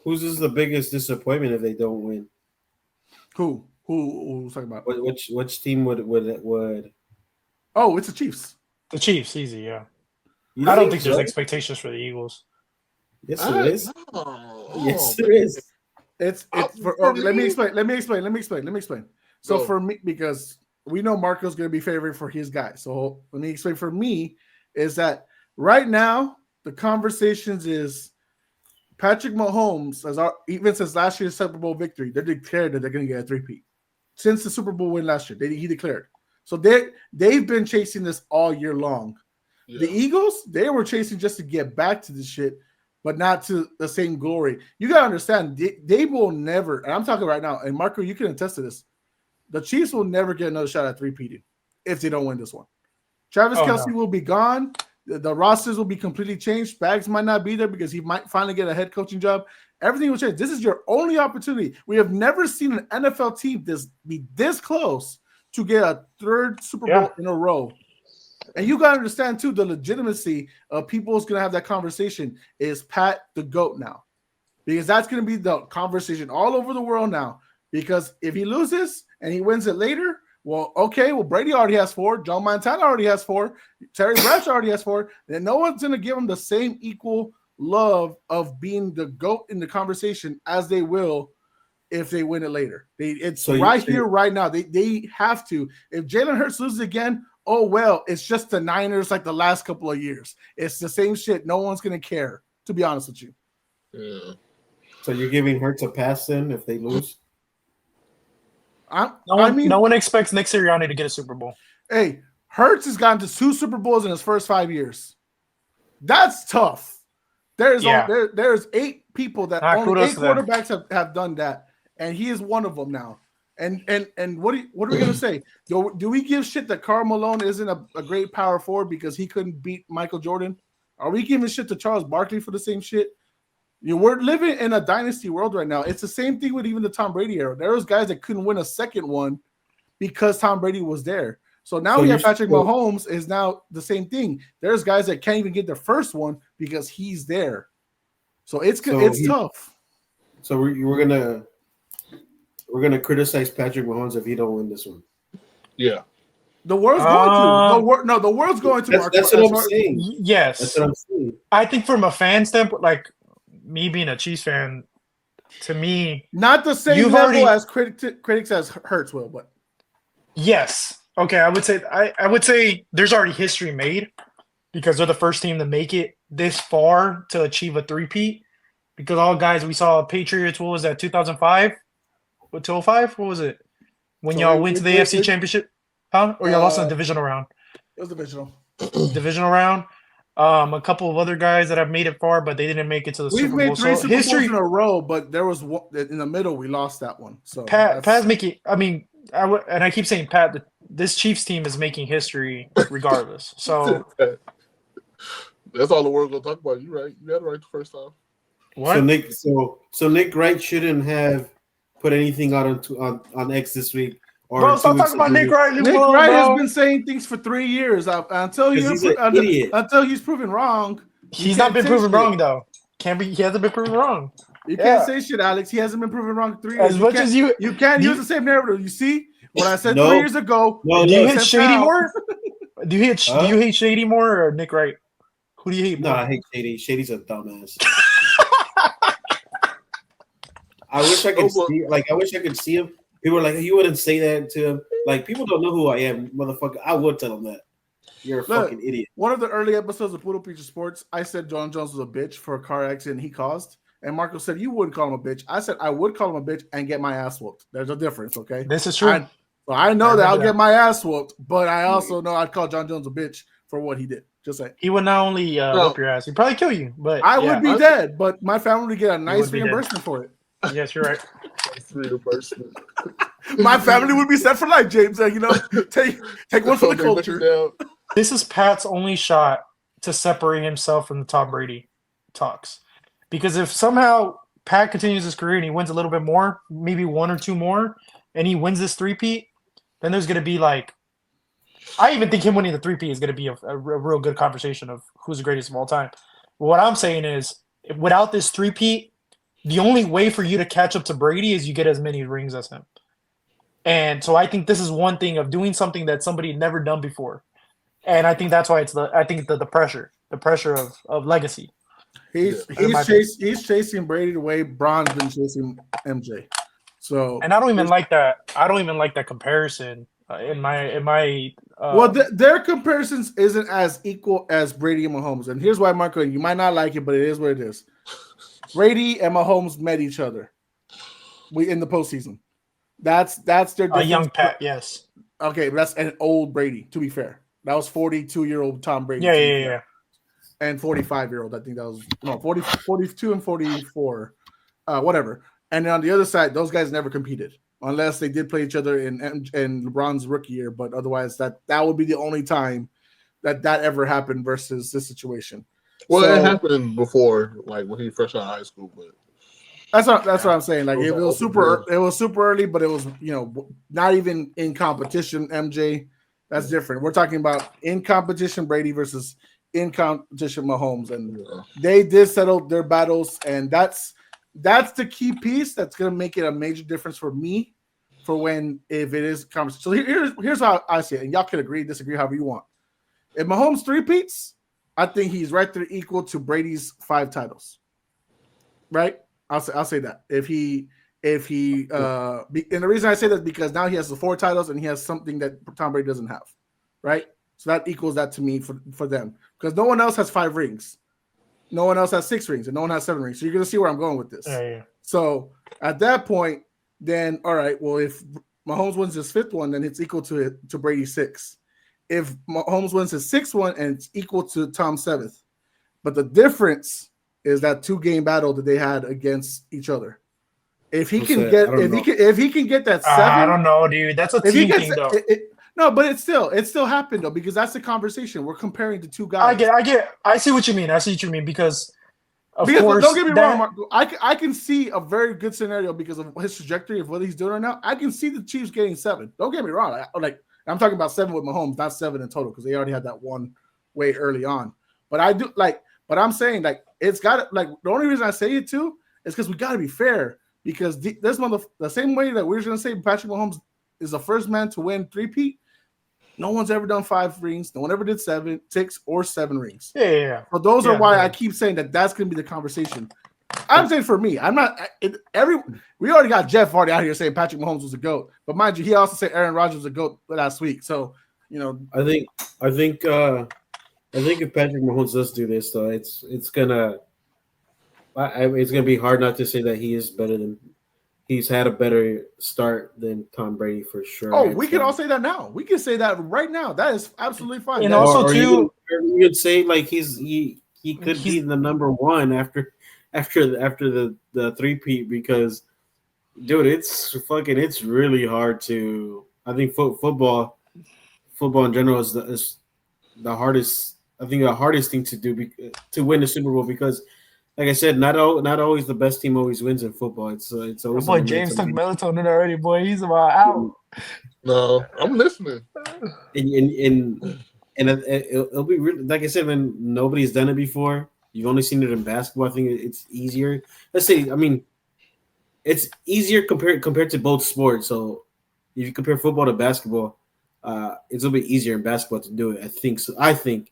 Whose is the biggest disappointment if they don't win? Who's talking about? Which team would? Oh, it's the Chiefs. The Chiefs, easy, yeah. You I don't think think there's so? expectations for the Eagles. Yes, there is. Oh Yes, there man. is. It's for For okay. Let me me, explain. Let me explain. So go. for me, because we know Marco's going to be favored for his guy. So let me explain. For me, is that right now the conversations is Patrick Mahomes even since last year's Super Bowl victory, they declared that they're going to get a three-peat. Since the Super Bowl win last year, he declared. So they've been chasing this all year long. Yeah. The Eagles, they were chasing just to get back to this shit, but not to the same glory. You got to understand, they will never, and I'm talking right now, and Marco, you can attest to this, the Chiefs will never get another shot at three-peating if they don't win this one. Travis Kelce will be gone. The rosters will be completely changed. Spags might not be there because he might finally get a head coaching job. Everything will change. This is your only opportunity. We have never seen an NFL team be this close to get a third Super Bowl in a row. And you got to understand, too, the legitimacy of people who's going to have that conversation is Pat the GOAT now. Because that's going to be the conversation all over the world now. Because if he loses and he wins it later, well, okay, Brady already has 4. John Montana already has 4. Terry Bradshaw already has 4. And no one's going to give him the same equal love of being the GOAT in the conversation as they will if they win it later. It's here, right now. They have to. If Jalen Hurts loses again, oh, well, it's just the Niners like the last couple of years. It's the same shit. No one's going to care, to be honest with you. Yeah. So you're giving Hurts a pass then if they lose? No one expects Nick Sirianni to get a Super Bowl. Hey, Hurts has gotten to 2 Super Bowls in his first 5 years. That's tough. There's 8 people that only 8 quarterbacks have done that, and he is one of them now. And what are we gonna say? Do we give shit that Karl Malone isn't a great power forward because he couldn't beat Michael Jordan? Are we giving shit to Charles Barkley for the same shit? We're living in a dynasty world right now. It's the same thing with even the Tom Brady era. There was guys that couldn't win a second one because Tom Brady was there. So now we have Patrick Mahomes is now the same thing. There's guys that can't even get their first one because he's there. So it's tough. So we're gonna criticize Patrick Mahomes if he don't win this one. Yeah. The world's going to. The world's going to. That's what I'm saying. Yes. That's what I'm saying. I think from a fan standpoint, like me being a Chiefs fan, to me, not the same level as critics as Hurts will, but yes. Okay, I would say there's already history made because they're the first team to make it this far to achieve a three-peat. Because all guys we saw Patriots, what was that, 2005? What, 2005? What was it? When y'all went to the AFC Championship? Huh? Or y'all lost in the divisional round? It was divisional. Divisional round. A couple of other guys that have made it far, but they didn't make it to the Super Bowl. We've made 3 Super Bowls in a row, but there was one in the middle. We lost that one. So Pat's making. I mean, I keep saying Pat. This Chiefs team is making history regardless. So that's all the world's gonna talk about. You right? You got it right the first time. What? So Nick Wright shouldn't have put anything out on X this week. Bro, stop talking about Nick Wright. Nick Wright has been saying things for 3 years until he's proven wrong. He's not been proven wrong though. He hasn't been proven wrong. You can't say shit, Alex. He hasn't been proven wrong 3 years. As much as you can't use the same narrative. You see what I said 3 years ago? Do you hate Shady more? Do you hate Shady more or Nick Wright? Who do you hate more? No, I hate Shady. Shady's a dumbass. I wish I could see him. People are like, you wouldn't say that to him. Like, people don't know who I am, motherfucker. I would tell them that. You're a fucking idiot. One of the early episodes of Puro Pinche Sports, I said John Jones was a bitch for a car accident he caused. And Marco said, you wouldn't call him a bitch. I said, I would call him a bitch and get my ass whooped. There's a difference, okay? This is true. I know that I'll get my ass whooped, but I also know I'd call John Jones a bitch for what he did. Just saying. He would not only whoop your ass, he'd probably kill you. But I would be dead, but my family would get a nice reimbursement for it. Yes, you're right. Reimbursement. My family would be set for life, James. Take one for the culture. This is Pat's only shot to separate himself from the Tom Brady talks. Because if somehow Pat continues his career and he wins a little bit more, maybe 1 or 2 more, and he wins this three-peat, then there's going to be like, I even think him winning the three-peat is going to be a real good conversation of who's the greatest of all time. But what I'm saying is, without this three-peat, the only way for you to catch up to Brady is you get as many rings as him. And so I think this is one thing of doing something that somebody had never done before. And I think that's why the pressure of legacy. He's chasing Brady the way Braun's been chasing MJ. So, and I don't even like that. I don't even like that comparison in my. Well, their comparisons isn't as equal as Brady and Mahomes, and here's why, Marco. You might not like it, but it is what it is. Brady and Mahomes met each other. In the postseason. That's their difference. A young Pat, yes. Okay, that's an old Brady. To be fair, that was 42-year-old Tom Brady. Yeah. And 45-year-old. I think that was 42 and 44, whatever. And then on the other side, those guys never competed unless they did play each other in LeBron's rookie year. But otherwise, that would be the only time that ever happened versus this situation. Well, it happened before, like when he first out of high school, but that's what I'm saying. Like it was super early, but it was not even in competition. MJ, that's different. We're talking about in competition Brady versus in competition Mahomes, and they did settle their battles, and that's the key piece that's going to make it a major difference for me for if it is conversation. So here's how I see it, and y'all can agree, disagree, however you want. If Mahomes three-peats, I think he's right there equal to Brady's 5 titles. Right? I'll say that. If he and the reason I say that is because now he has the 4 titles and he has something that Tom Brady doesn't have. Right? So that equals that to me for them. Because no one else has 5 rings. No one else has 6 rings, and no one has 7 rings. So you're going to see where I'm going with this. Yeah. So at that point, then, all right, well, if Mahomes wins his 5th one, then it's equal to Brady's 6. If Mahomes wins his 6th one, and it's equal to Tom's 7th. But the difference is that 2-game battle that they had against each other. If he can get that 7, I don't know, dude. That's a team thing, though. No, but it still happened though, because that's the conversation. We're comparing the 2 guys. I see what you mean. Because of course, don't get me wrong, Marco. I can see a very good scenario because of his trajectory of what he's doing right now. I can see the Chiefs getting 7. Don't get me wrong. I'm talking about 7 with Mahomes, not 7 in total, because they already had that one way early on. But but I'm saying it's got the only reason I say it too is because we got to be fair, because the same way that we're going to say Patrick Mahomes is the first man to win 3-peat. No one's ever done 5 rings. No one ever did 7, 6, or 7 rings. Yeah. So those are why I keep saying that's going to be the conversation. I'm saying for me, I'm not we already got Jeff already out here saying Patrick Mahomes was a GOAT, but mind you, he also said Aaron Rodgers was a GOAT last week. So I think if Patrick Mahomes does do this, though, it's gonna be hard not to say that he's had a better start than Tom Brady for sure. Oh, we can all say that now. We can say that right now. That is absolutely fine. And also too, you could say he could be the number 1 after the 3-peat, because dude, it's really hard to. I think football in general is the hardest. I think the hardest thing to do to win the Super Bowl, because, like I said, not always the best team always wins in football. It's always. Boy, James took melatonin already. Boy, he's about out. No, I'm listening. And it'll be really, like I said, man. Nobody's done it before. You've only seen it in basketball. I think it's easier. Let's say, it's easier compared to both sports. So if you compare football to basketball, it's a little bit easier in basketball to do it. I think so. I think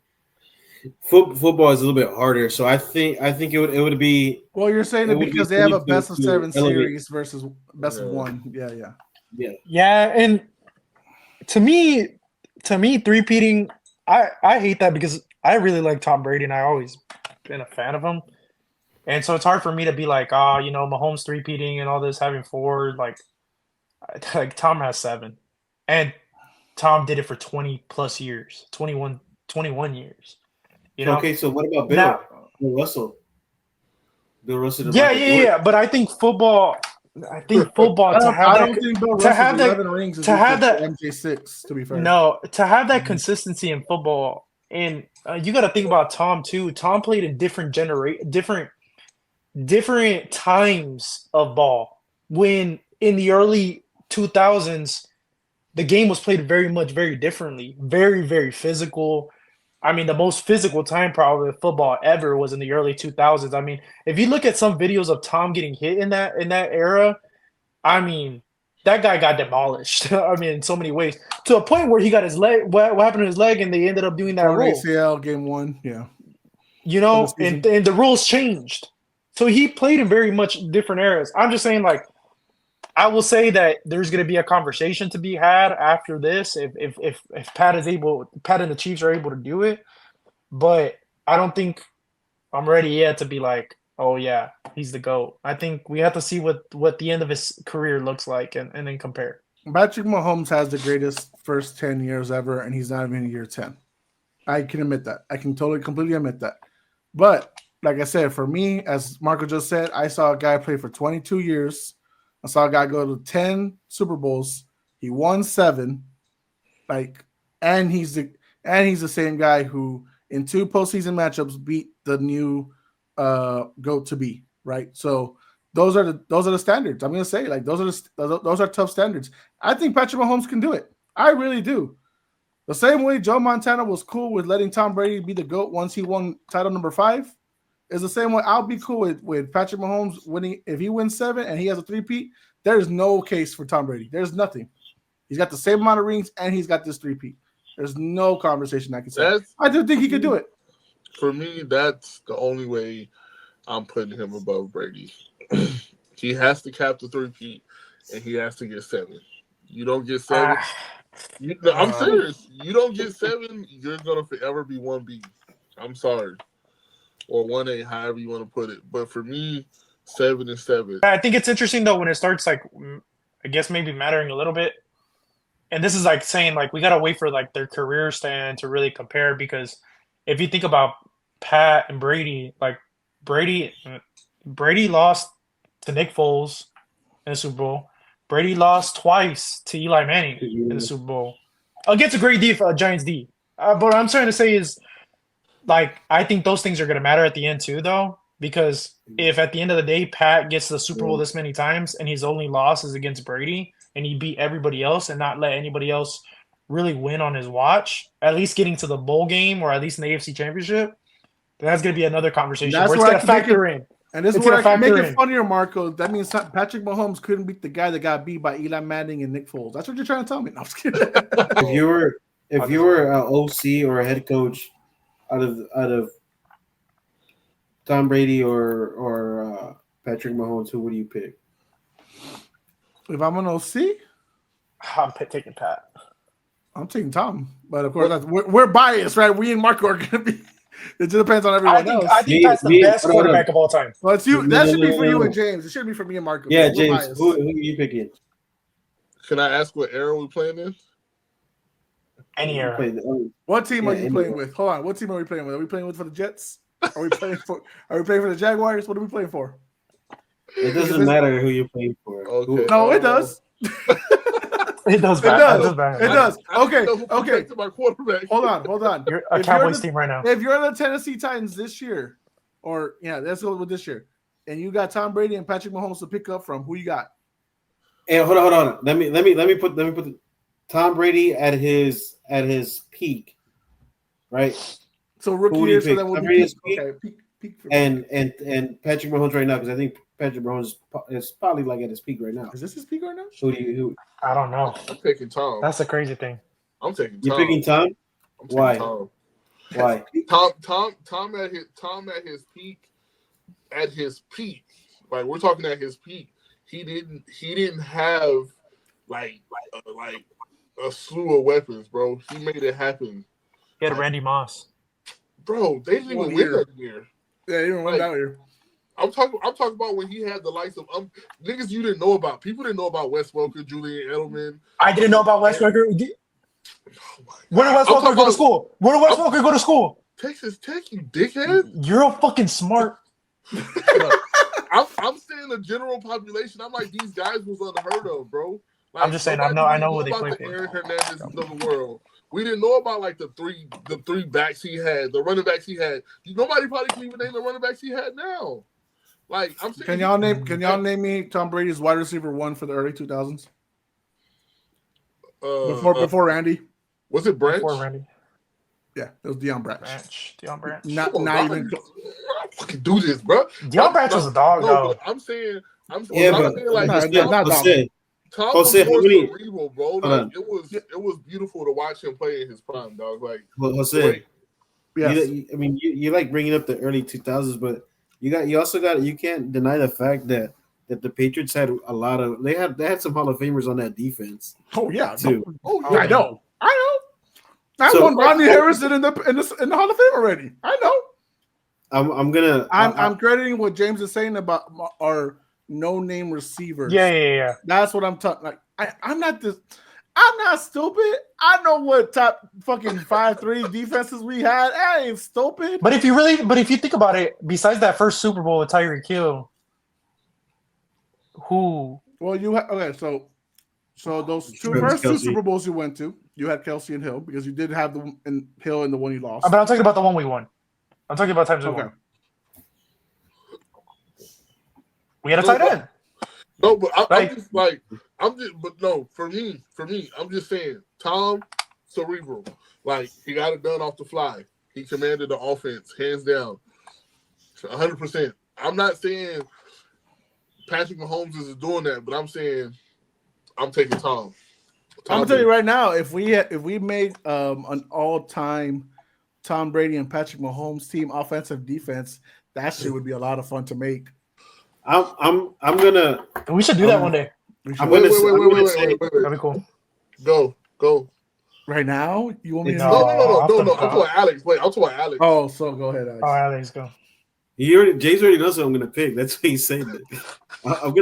football is a little bit harder. So I think it would be. Well, you're saying it because they have a best of 7 series versus best of 1. Yeah, and to me, 3-peating, I hate that, because I really like Tom Brady and I always been a fan of him, and so it's hard for me to be like, Mahomes 3-peating and all this, having 4, like Tom has 7, and Tom did it for 20 plus years, 21 years. Okay, so what about Bill Russell? Bill Russell. Yeah. But I think football. To have that MJ6, to be fair. No, to have that consistency in football, and you got to think about Tom too. Tom played in different times of ball. When in the early 2000s, the game was played very differently, very, very physical. I mean, the most physical time probably of football ever was in the early 2000s. I mean, if you look at some videos of Tom getting hit in that era, I mean, that guy got demolished. I mean, in so many ways, to a point where he got his leg. What happened to his leg, and they ended up doing that Torn rule. ACL game 1, yeah. You know, and the rules changed. So he played in very much different eras. I'm just saying, like, I will say that there's going to be a conversation to be had after this if Pat and the Chiefs are able to do it. But I don't think I'm ready yet to be like, oh yeah, he's the GOAT. I think we have to see what the end of his career looks like and then compare. Patrick Mahomes has the greatest first 10 years ever, and he's not even in year 10. I can admit that. I can completely admit that. But like I said, for me, as Marco just said, I saw a guy play for 22 years. I saw a guy go to 10 Super Bowls. He won 7. And he's the same guy who in 2 postseason matchups beat the new GOAT to be, right? So those are the standards. I'm gonna say, like, those are tough standards. I think Patrick Mahomes can do it. I really do. The same way Joe Montana was cool with letting Tom Brady be the GOAT once he won title number 5, is the same way I'll be cool with Patrick Mahomes winning. If he wins 7 and he has a 3-peat, there's no case for Tom Brady. There's nothing. He's got the same amount of rings and he's got this 3-peat. There's no conversation I can say. I do think he could do it. For me, that's the only way I'm putting him above Brady. He has to cap the 3-peat and he has to get 7. You don't get 7. I'm serious. You don't get 7, you're gonna forever be 1B. I'm sorry. Or 1A, however you want to put it. But for me, 7 is 7. I think it's interesting though when it starts, like, I guess maybe mattering a little bit. And this is like saying, like, we gotta wait for like their career stand to really compare, because if you think about Pat and Brady, like Brady lost to Nick Foles in the Super Bowl. Brady lost twice to Eli Manning in the Super Bowl against a great Giants D. But what I'm trying to say is, like, I think those things are going to matter at the end too, though, because if at the end of the day Pat gets to the Super Bowl this many times and his only loss is against Brady and he beat everybody else and not let anybody else really win on his watch, at least getting to the bowl game or at least in the AFC Championship, then that's going to be another conversation where it's going to factor in. And this is where I can make it funnier, Marco. That means Patrick Mahomes couldn't beat the guy that got beat by Eli Manning and Nick Foles. That's what you're trying to tell me. No, I'm just kidding. If you were an OC or a head coach out of Tom Brady or Patrick Mahomes, who would you pick? If I'm an OC, I'm taking Pat. I'm taking Tom. But of course, we're biased, right? We and Marco are going to be. It just depends on everyone else. I think that's the best quarterback of all time. Well, it's you. That should be for you and James. It should be for me and Marco. Yeah, James. Who are you picking? Can I ask what era we're playing in? Any era. What team are you playing with? Hold on. What team are we playing with? Are we playing with for the Jets? Are we playing for the Jaguars? What are we playing for? It doesn't matter who you're playing for. Okay. No, it does. It does. It does. Okay. Hold on. You're a Cowboys team right now. If you're the Tennessee Titans this year, let's go with this year, and you got Tom Brady and Patrick Mahomes to pick up from, who you got? And hold on. Let me put Tom Brady at his peak, right? So rookie year, so that would be peak for and Patrick Mahomes right now, because I think Patrick Mahomes is probably like at his peak right now. Is this his peak right now? Who? I don't know. I'm picking Tom. That's the crazy thing. I'm taking Tom. You're picking Tom? Why? Tom. Why? Tom at his peak. At his peak, like, we're talking at his peak. He didn't have like a slew of weapons, bro. He made it happen. He had Randy Moss. Bro, they didn't even win that year. Yeah, they didn't win that year. I'm talking about when he had the likes of niggas you didn't know about. People didn't know about Wes Welker, Julian Edelman. I didn't know about Wes Welker. Where did Wes Welker go to school? Where did Wes Welker go to school? Texas Tech, you dickhead. You're a fucking smart. I'm saying the general population. I'm like, these guys was unheard of, bro. Like, I'm just saying, I know what they play for. Aaron Hernandez of the world. We didn't know about like the three backs he had, the running backs he had. Nobody probably can even name the running backs he had now. Like, I'm saying, can y'all name me Tom Brady's wide receiver 1 for the early 2000s? Before Randy. Was it Branch? Before Randy. Yeah, it was Deion Branch. Deion Branch. Not Come on, not dog. even. I fucking do this, bro. Deion Branch was a dog, No, though. but I'm saying Not like dog. Tom was Jose, how more many? cerebral, bro. Hold Like on. it was beautiful to watch him play in his prime, dog. Like Jose, great. Yes. you like bringing up the early 2000s, but you also got you can't deny the fact that the Patriots had a lot of they had some Hall of Famers on that defense Oh yeah. too. Oh yeah. I know. I So- won Rodney Harrison in the Hall of Fame already. I know. I'm crediting what James is saying about our no-name receivers. Yeah. That's what I'm talking. Like I'm not stupid. I know what top fucking 5-3 defenses we had. I ain't stupid. But if you think about it, besides that first Super Bowl with Tyreek Hill, who? Well, okay. So those Travis two Kelce. Super Bowls you went to, you had Kelsey and Hill because you did have Hill in the one you lost. But I'm talking about the one we won. I'm talking about times we won. We had a tight end. No, but for me, I'm just saying, Tom, cerebral. Like, he got it done off the fly. He commanded the offense, hands down, 100%. I'm not saying Patrick Mahomes is doing that, but I'm saying I'm taking Tom. I'm gonna tell you right now, if we made an all-time Tom Brady and Patrick Mahomes team, offensive defense, that shit would be a lot of fun to make. I'm gonna. We should do that one day. Wait. That'd be cool. Go. Right now, you want me to? No. I'm talking Alex. Wait, I'm talking Alex. Oh, so go ahead, Alex. Oh, Alex, go. James already knows what I'm gonna pick. That's what he's saying. I'm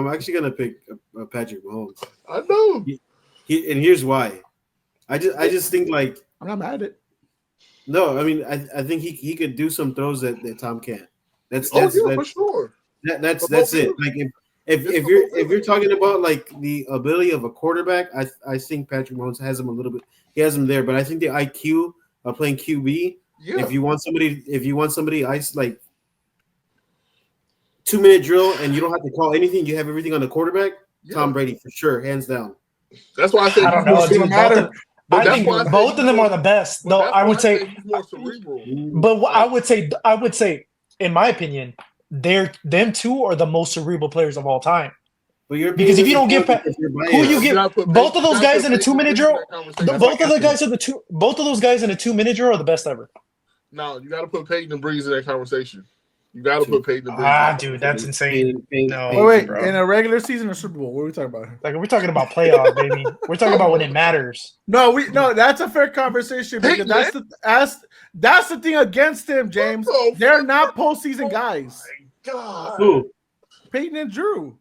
actually gonna pick Patrick Mahomes. I know. And here's why. I just think like I'm not mad at it. No, I mean I think he could do some throws that Tom can't. That's for sure. That's it. Like if you're talking about like the ability of a quarterback, I think Patrick Mahomes has him a little bit. He has him there, but I think the IQ of playing QB. Yeah. If you want somebody, ice like 2-minute drill, and you don't have to call anything. You have everything on the quarterback. Yeah. Tom Brady for sure, hands down. That's why I said I don't know. Dude, I think both of them are the best. No, I would say he's more cerebral. But I would say, in my opinion, them two are the most cerebral players of all time. Because if you don't give who you give both of those guys in a 2-minute drill, both of those guys in a 2-minute drill are the best ever. No, you got to put Peyton and Breeze in that conversation. You got to put Peyton and Breeze. Dude, that's insane. No, wait, bro. In a regular season or Super Bowl, what are we talking about? Like we're talking about playoffs, baby. We're talking about when it matters. No, that's a fair conversation because that's the thing against him, James. They're not postseason guys. Oh my God. Who? Peyton and Drew.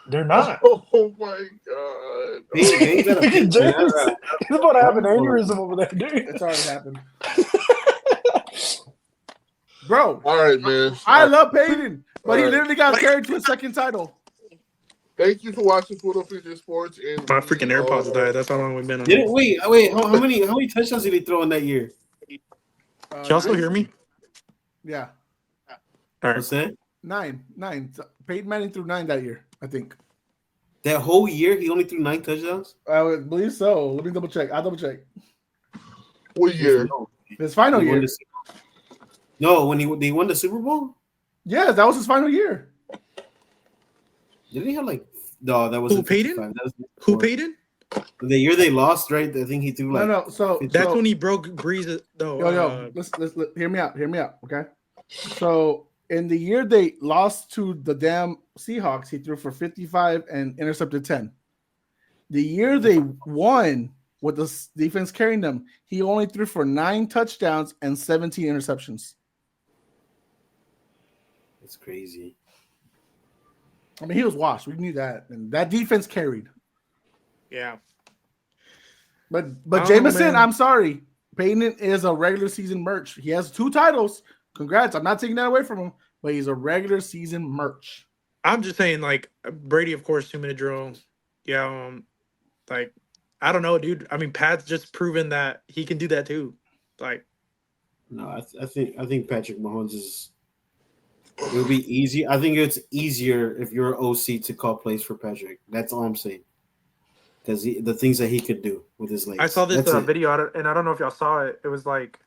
They're not. Oh my God. He's about to have an aneurysm over there, dude. It's already happened. Bro. All right, man. I love Peyton, but he literally got carried to a second title. Thank you for watching Puro Pinche Sports. And my freaking AirPods died. That's how long we've been on. Wait. How many touchdowns did he throw in that year? Can y'all still hear me? Yeah. All right. What's that? 9. Peyton Manning threw 9 that year, I think. That whole year, he only threw 9 touchdowns? I would believe so. Let me double check. I'll double check. What year? His final year. No, when they won the Super Bowl? Yeah, that was his final year. Didn't he have like no? That was who Peyton? Who Peyton? The year they lost, right? I think he threw like no. So that's when he broke Breeze. No, let's hear me out. Okay. So in the year they lost to the damn Seahawks, he threw for 55 and intercepted 10. The year they won with the defense carrying them, he only threw for 9 touchdowns and 17 interceptions. That's crazy. I mean, he was washed. We knew that, and that defense carried. Yeah. But Jameson, I'm sorry. Peyton is a regular season merch. He has 2 titles. Congrats. I'm not taking that away from him, but he's a regular season merch. I'm just saying, like, Brady, of course, 2-minute drill. Yeah, like, I don't know, dude. I mean, Pat's just proven that he can do that too. Like, no, I think Patrick Mahomes is. It would be easy. I think it's easier if you're an OC to call plays for Patrick. That's all I'm saying. because the things that he could do with his legs. I saw this That's it. video, and I don't know if y'all saw it. It was like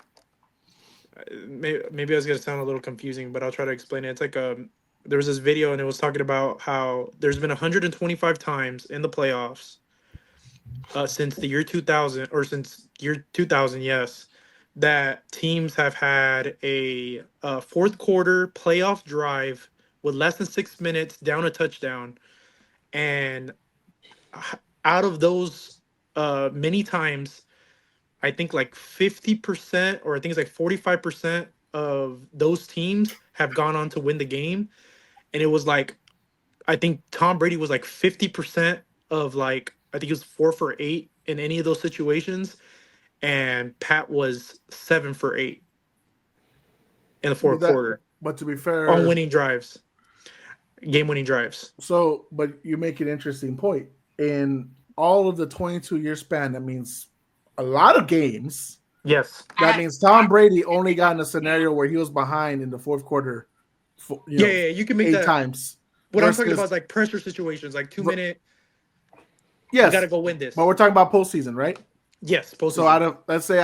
maybe I was gonna sound a little confusing, but I'll try to explain it. It's like there was this video, and it was talking about how there's been 125 times in the playoffs since the year 2000 or since year 2000, yes, that teams have had a fourth quarter playoff drive with less than 6 minutes down a touchdown, and out of those many times, I think like 50% or I think it's like 45% of those teams have gone on to win the game. And it was like, I think Tom Brady was like 50% of like, I think it was 4 for 8 in any of those situations. And Pat was 7 for 8 in the fourth quarter But to be fair, on winning drives, game winning drives. So, but you make an interesting point. In all of the 22-year span, that means a lot of games. Yes. That means Tom Brady only got in a scenario where he was behind in the fourth quarter. You can make 8 that times. What I'm talking about is like pressure situations, like 2 minute. Yes, you got to go win this. But we're talking about postseason, right? Yes, postseason. So let's say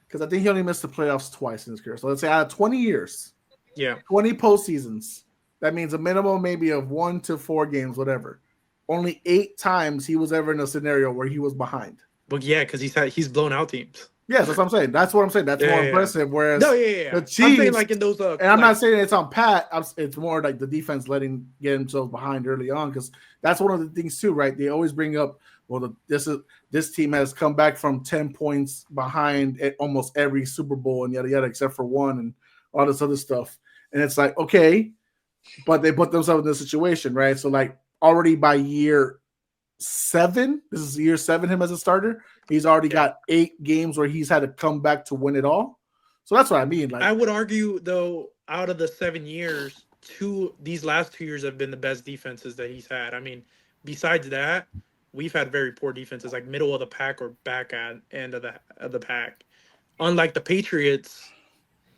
because I think he only missed the playoffs twice in his career. So let's say out of 20 years, 20 postseasons. That means a minimum maybe of 1 to 4 games, whatever. Only 8 times he was ever in a scenario where he was behind. But yeah, because he's blown out teams. Yes, that's what I'm saying. That's what I'm saying. That's more impressive. Whereas the Chiefs, I'm saying like in those. And I'm not saying it's on Pat. It's more like the defense get themselves behind early on, because that's one of the things too, right? They always bring up, well, this team has come back from 10 points behind at almost every Super Bowl and yada yada, except for one and all this other stuff. And it's like, okay, but they put themselves in this situation, right? So like already by year 7, this is year 7, him as a starter, he's already got 8 games where he's had to come back to win it all. So that's what I mean. Like, I would argue though, out of the 7 years, these last 2 years have been the best defenses that he's had. I mean, besides that, we've had very poor defenses, like middle of the pack or back end of the pack. Unlike the Patriots,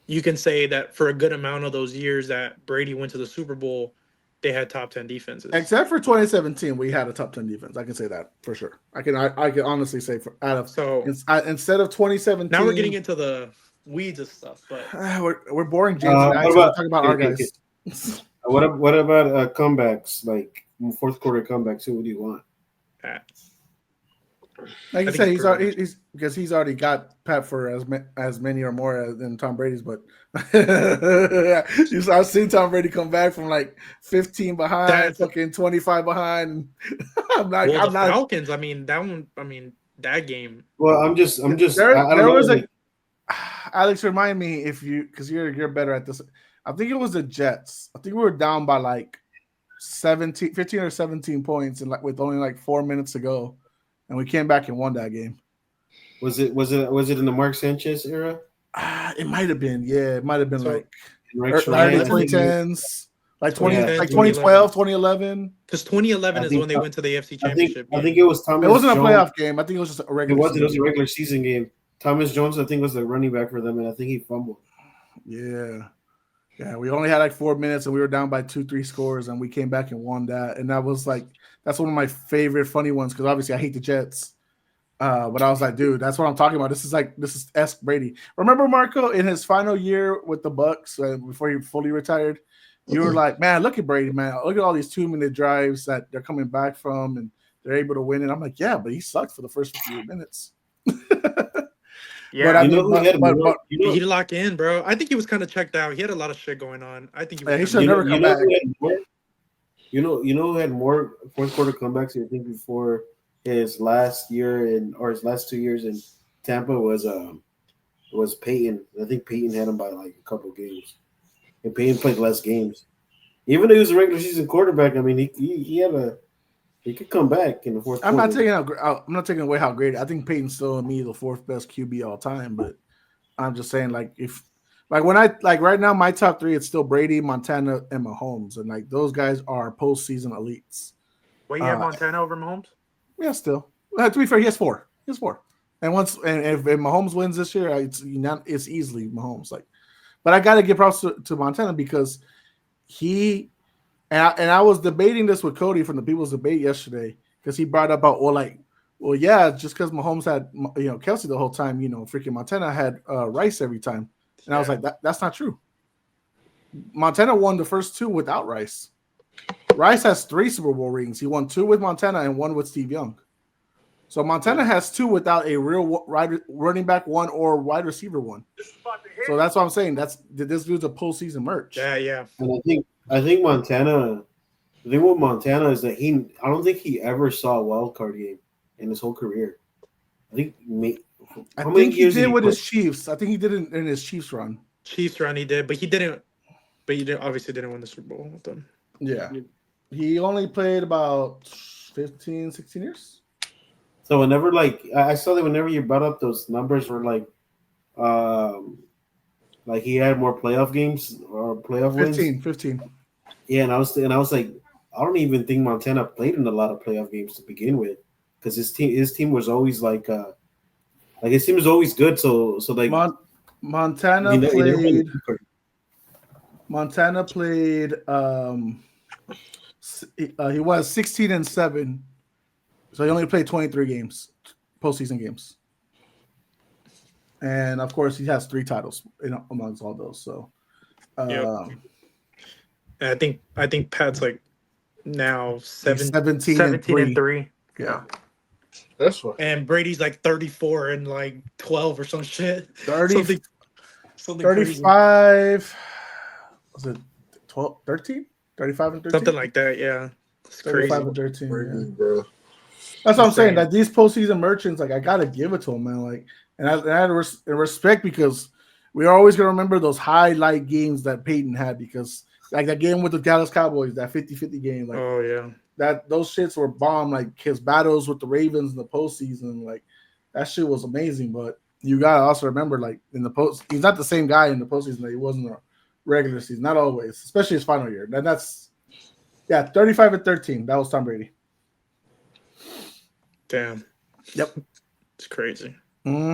you can say that for a good amount of those years that Brady went to the Super Bowl, they had top 10 defenses. Except for 2017, we had a top 10 defense. I can say that for sure. I can honestly say instead of 2017. Now we're getting into the weeds of stuff, but we're boring, James. We're talking about our guys. What about comebacks, like fourth quarter comebacks? Who do you want? Pat. Like you said, he's already got Pat for as many or more than Tom Brady's. But I've seen Tom Brady come back from like 15 behind, fucking 25 behind. I'm not. Falcons. I mean that one. I mean that game. Well, I'm just. Alex, remind me because you're better at this. I think it was the Jets. I think we were down by like 15 or 17 points, and like with only like 4 minutes to go. And we came back and won that game. Was it in the Mark Sanchez era? It might have been. Yeah, it might have been like the 2010s, like 2012, 2011. Because 2011 is when they went to the AFC Championship. I think it was Thomas. It wasn't Jones. A playoff game. I think it was just a regular. It was a regular season game. Thomas Jones, I think, was the running back for them, and I think he fumbled. Yeah. We only had like 4 minutes, and we were down by 2-3 scores, and we came back and won that. And that was like. That's one of my favorite funny ones because obviously I hate the Jets. But I was like, dude, that's what I'm talking about. This is Esk Brady. Remember Marco in his final year with the Bucks before he fully retired? You were like, man, look at Brady, man. Look at all these 2-minute drives that they're coming back from and they're able to win it. I'm like, yeah, but he sucked for the first few minutes. Yeah, but he didn't lock in, bro. I think he was kind of checked out. He had a lot of shit going on. I think he should never come back. You know who had more fourth quarter comebacks? I think before his last year or his last 2 years in Tampa was Peyton. I think Peyton had him by like a couple games, and Peyton played less games. Even though he was a regular season quarterback, I mean he could come back in the fourth. I'm not taking away how great. I think Peyton's still to me the 4th best QB all time, but I'm just saying right now my top 3 it's still Brady, Montana, and Mahomes, and like those guys are postseason elites. Wait, you have Montana over Mahomes? Yeah, still. To be fair, he has 4. He has 4, and if Mahomes wins this year, it's easily Mahomes. Like, but I got to give props to Montana because he and I was debating this with Cody from the People's Debate yesterday. because he brought up about well, yeah, just because Mahomes had Kelsey the whole time, freaking Montana had Rice every time, and I was like, that's not true. Montana won the first 2 without Rice. Rice has 3 Super Bowl rings. He won 2 with Montana and 1 with Steve Young. So Montana has 2 without a real running back 1 or wide receiver 1. So that's what I'm saying. This dude's a postseason merch. Yeah. And I think Montana. The thing with Montana is that I don't think he ever saw a wild card game in his whole career. I think he did with his Chiefs. I think he did it in his Chiefs run. Chiefs run he did, but he didn't. But he obviously didn't win the Super Bowl with them. Yeah, he only played about 15, 16 years. So whenever I saw that whenever you brought up those numbers were like he had more playoff games or playoff 15. wins. Yeah, and I was like, I don't even think Montana played in a lot of playoff games to begin with, because his team was always his team was always good. So Montana played. Montana played. He was 16-7, so he only played 23 games, postseason games, and of course he has 3 titles amongst all those. So, and I think Pat's now 17 and 3. Yeah. That's right. And Brady's 34 and 12 or some shit. 30, something 35. Crazy. Was it 12, 13? 35 and 13? Something like that, yeah. It's 35 crazy. and 13. Crazy, Yeah. bro. That's what I'm saying. That these postseason merchants, I gotta give it to them, man. And I had respect, because we are always gonna remember those highlight games that Peyton had, because that game with the Dallas Cowboys, that 50-50 game, oh yeah, those shits were bomb. His battles with the Ravens in the postseason, that shit was amazing. But you gotta also remember, in the post, he's not the same guy in the postseason that he was in the regular season. Not always, especially his final year. And that's 35 and 13. That was Tom Brady. damn. Yep, It's crazy. Mm-hmm.